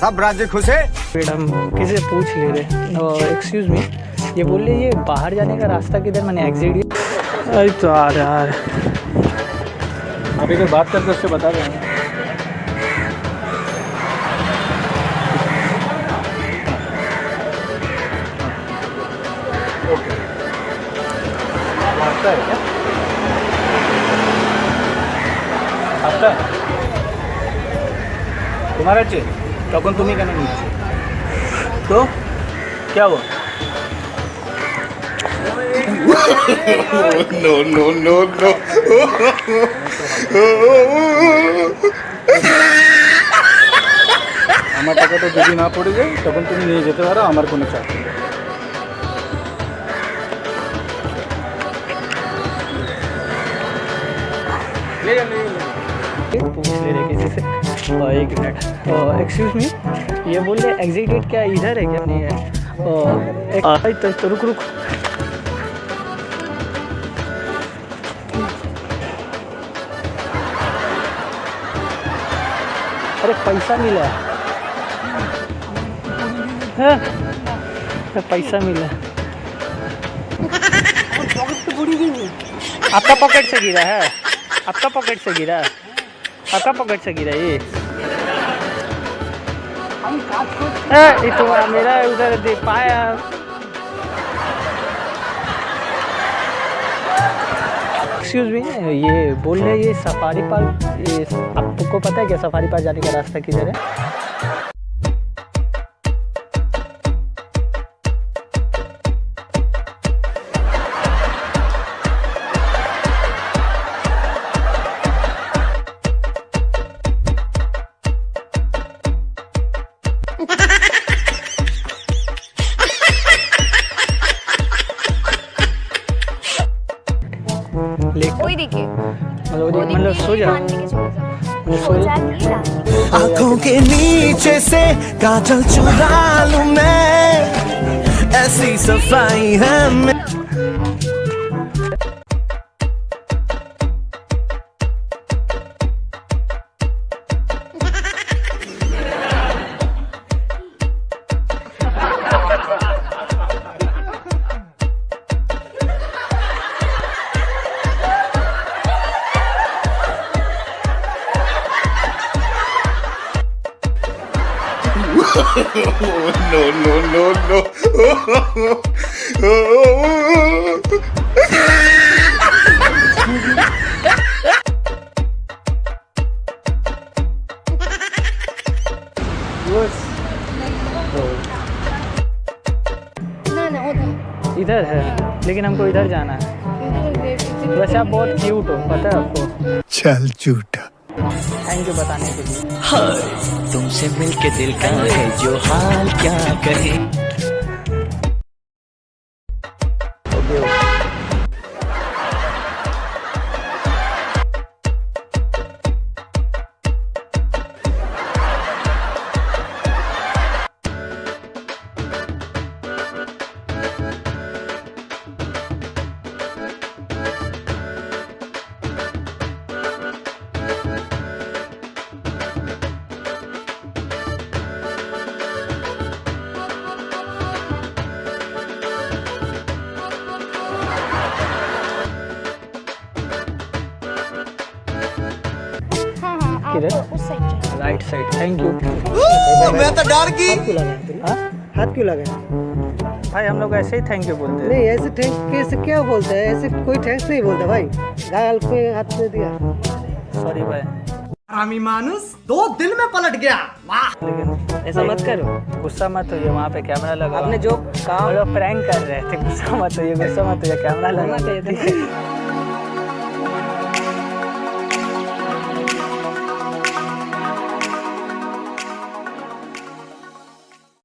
सब राज्य खुश है। मैडम किसी से पूछ ले रहे, एक्सक्यूज मी, ये बोल रहे ये बाहर जाने का रास्ता किधर, मैंने एग्जिट। अरे तो यार अभी कोई बात करके उससे बता देंगे। ओके, आता है क्या? आता है तुम्हारा चाहिए तो कौन तुम्हें कहना नहीं तो क्या हुआ? नो नो नो नो আমার টাকা তো যদি না পড়ে যায় তখন তুমি নিয়ে যেতে পারো, আমার কোনো চাপ নেই। पूछ ले रहे किसी से। एक मिनट, एक्सक्यूज मी, ये बोल रहे एग्जिट गेट क्या इधर है क्या? नहीं है। तो रुक रुक, अरे पैसा मिला है, पैसा मिला। आपका पॉकेट से गिरा है? आपका पॉकेट से गिरा? आपका पॉकेट से गिरा ये? ये तो मेरा उधर दे पाया। एक्सक्यूज मी, ये बोल रहे ये सफारी पार्क, ये आपको पता है क्या सफारी पार्क जाने का रास्ता किधर है? ওই দিকে मतलब सो जा, आंखों के नीचे से काजल चुरा लूं मैं, ऐसी सफाई है मैं। नो नो नो नो না না ওটা इधर है, लेकिन हमको इधर जाना है। वैसे आप बहुत क्यूट हो, पता है आपको। चल झूठा। थैंक यू बताने के लिए। हाय तुमसे मिलके दिल का है जो हाल क्या कहे। किधर? उस side right side. Thank you. मैं तो डर गई। हाथ क्यों लगाया? हाथ क्यों लगाया? भाई हम लोग ऐसे ही थैंक यू बोलते हैं। नहीं ऐसे थैंक कैसे क्या बोलते हैं? ऐसे कोई थैंक्स नहीं बोलता भाई। गाल पे हाथ दे दिया। सॉरी भाई, हरामी मानुस 2 दिन में पलट गया। वाह, लेकिन ऐसा मत करो। गुस्सा मत होइए, वहाँ पे कैमरा लगा। आपने जो काम प्रैंक कर रहे थे, गुस्सा मत होइए, गुस्सा मत होइए, कैमरा लगा।